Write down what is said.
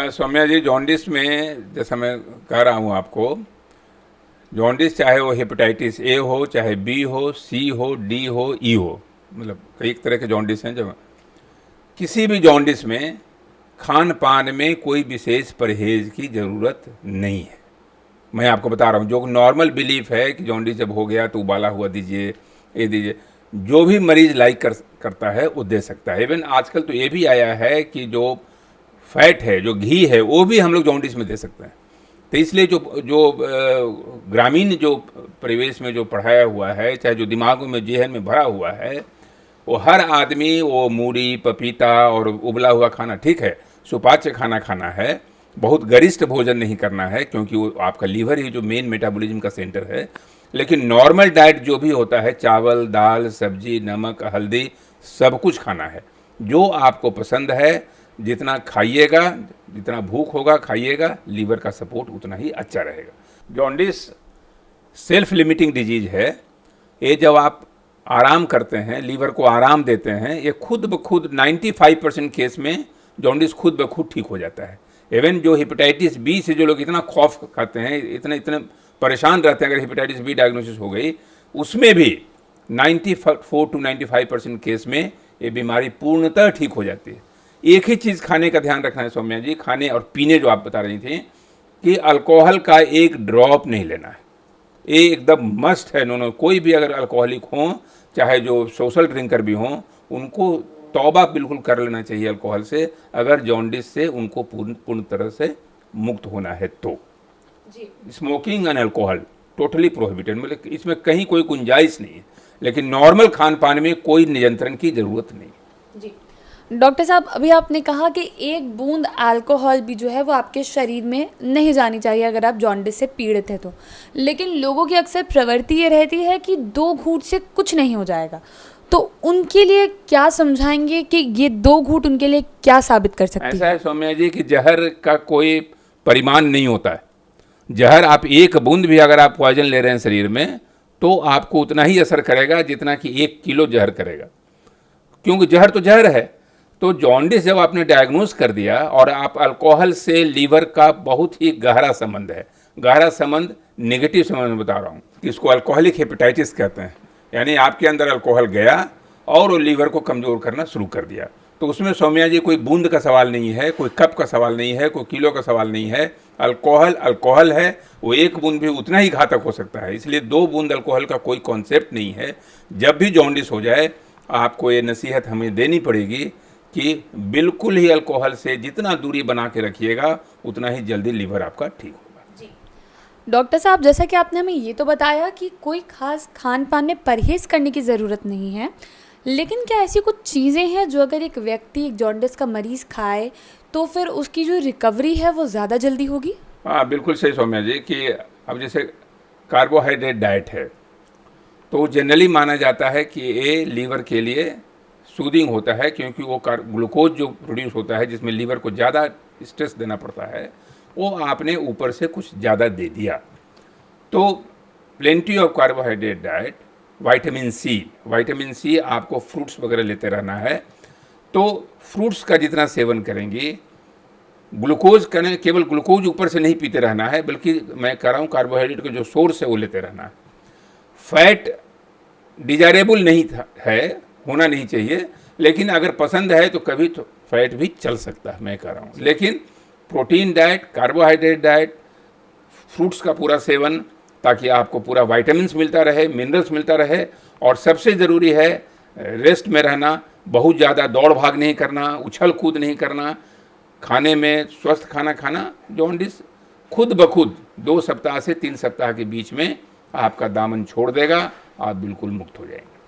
सौम्या जी, jaundice में जैसा मैं कह रहा हूँ आपको, जॉन्डिस चाहे वो हेपेटाइटिस ए हो, चाहे बी हो, सी हो, डी हो, ई हो, मतलब कई तरह के जॉन्डिस हैं। जब किसी भी जॉन्डिस में खान पान में कोई विशेष परहेज की ज़रूरत नहीं है। मैं आपको बता रहा हूँ, जो नॉर्मल बिलीफ है कि जॉन्डिस जब हो गया तो उबाला हुआ दीजिए, ये दीजिए, जो भी मरीज़ लाइक करता है वो दे सकता है। इवन आजकल तो ये भी आया है कि जो फैट है, जो घी है, वो भी हम लोग जॉन्डिस में दे सकते हैं। तो इसलिए जो जो ग्रामीण जो परिवेश में जो पढ़ाया हुआ है, चाहे जो दिमाग में जेहन में भरा हुआ है, वो हर आदमी वो मूली, पपीता और उबला हुआ खाना, ठीक है, सुपाच्य खाना खाना है, बहुत गरिष्ठ भोजन नहीं करना है, क्योंकि वो आपका लीवर ही जो मेन मेटाबॉलिज्म का सेंटर है। लेकिन नॉर्मल डाइट जो भी होता है, चावल, दाल, सब्जी, नमक, हल्दी, सब कुछ खाना है। जो आपको पसंद है जितना खाइएगा, जितना भूख होगा खाइएगा, लीवर का सपोर्ट उतना ही अच्छा रहेगा। जॉन्डिस सेल्फ लिमिटिंग डिजीज है। ये जब आप आराम करते हैं, लीवर को आराम देते हैं, ये खुद ब खुद 95% केस में जॉन्डिस खुद ब खुद ठीक हो जाता है। इवन जो हेपेटाइटिस बी से जो लोग इतना खौफ खाते हैं, इतने इतने परेशान रहते हैं अगर हेपेटाइटिस बी डायग्नोसिस हो गई, उसमें भी 94 to 95% केस में ये बीमारी पूर्णतः ठीक हो जाती है। एक ही चीज़ खाने का ध्यान रखना है सौम्या जी, खाने और पीने जो आप बता रही थी कि अल्कोहल का एक ड्रॉप नहीं लेना है, ये एकदम मस्ट है। नो, कोई भी अगर अल्कोहलिक हों, चाहे जो सोशल ड्रिंकर भी हों, उनको तौबा बिल्कुल कर लेना चाहिए अल्कोहल से, अगर जॉन्डिस से उनको पूर्ण तरह से मुक्त होना है तो। Smoking and alcohol totally prohibited, मतलब इसमें कहीं कोई गुंजाइश नहीं है। लेकिन नॉर्मल खान पान में कोई नियंत्रण की ज़रूरत नहीं। जी डॉक्टर साहब, अभी आपने कहा कि एक बूंद अल्कोहल भी जो है वो आपके शरीर में नहीं जानी चाहिए अगर आप जॉन्डिस से पीड़ित हैं तो। लेकिन लोगों की अक्सर प्रवृत्ति ये रहती है कि 2 घूंट से कुछ नहीं हो जाएगा, तो उनके लिए क्या समझाएंगे कि ये 2 घूंट उनके लिए क्या साबित कर सकती है? ऐसा है सौम्या जी कि जहर का कोई परिमाण नहीं होता है। जहर आप 1 बूंद भी अगर आप पॉइजन ले रहे हैं शरीर में, तो आपको उतना ही असर करेगा जितना कि 1 किलो जहर करेगा, क्योंकि जहर तो जहर है। तो जॉन्डिस जब आपने डायग्नोज कर दिया, और आप अल्कोहल से लीवर का बहुत ही गहरा संबंध है, गहरा संबंध, नेगेटिव संबंध बता रहा हूँ, इसको अल्कोहलिक हेपेटाइटिस कहते हैं। यानी आपके अंदर अल्कोहल गया और वो लीवर को कमज़ोर करना शुरू कर दिया। तो उसमें सौम्या जी कोई बूंद का सवाल नहीं है, कोई कप का सवाल नहीं है, कोई किलो का सवाल नहीं है। अल्कोहल अल्कोहल है, वो 1 बूंद भी उतना ही घातक हो सकता है। इसलिए 2 बूंद अल्कोहल का कोई कॉन्सेप्ट नहीं है। जब भी जॉन्डिस हो जाए, आपको ये नसीहत हमें देनी पड़ेगी कि बिल्कुल ही अल्कोहल से जितना दूरी बना के रखिएगा, उतना ही जल्दी लीवर आपका ठीक होगा। जी डॉक्टर साहब, जैसा कि आपने हमें ये तो बताया कि कोई खास खान पान में परहेज़ करने की ज़रूरत नहीं है, लेकिन क्या ऐसी कुछ चीज़ें हैं जो अगर एक व्यक्ति, एक जॉन्डिस का मरीज़ खाए तो फिर उसकी जो रिकवरी है वो ज़्यादा जल्दी होगी? हाँ, बिल्कुल सही सौम्या जी कि अब जैसे कार्बोहाइड्रेट डाइट है, तो जनरली माना जाता है कि ये लीवर के लिए सूदिंग होता है, क्योंकि वो ग्लूकोज जो प्रोड्यूस होता है, जिसमें लीवर को ज़्यादा स्ट्रेस देना पड़ता है, वो आपने ऊपर से कुछ ज़्यादा दे दिया। तो plenty of carbohydrate diet, vitamin C आपको फ्रूट्स वगैरह लेते रहना है। तो फ्रूट्स का जितना सेवन करेंगे, ग्लूकोज करें, केवल ग्लूकोज ऊपर से नहीं पीते रहना है, बल्कि मैं कह रहा हूँ कार्बोहाइड्रेट का जो सोर्स है वो लेते रहना है। फैट डिजायरेबल नहीं है, होना नहीं चाहिए, लेकिन अगर पसंद है तो कभी तो फैट भी चल सकता है, मैं कह रहा हूँ। लेकिन protein diet, carbohydrate diet, fruits का पूरा सेवन, ताकि आपको पूरा विटामिन्स मिलता रहे, मिनरल्स मिलता रहे। और सबसे ज़रूरी है रेस्ट में रहना, बहुत ज़्यादा दौड़ भाग नहीं करना, उछल कूद नहीं करना, खाने में स्वस्थ खाना खाना। जॉन्डिस खुद ब खुद 2 सप्ताह से 3 सप्ताह के बीच में आपका दामन छोड़ देगा, आप बिल्कुल मुक्त हो जाएंगे।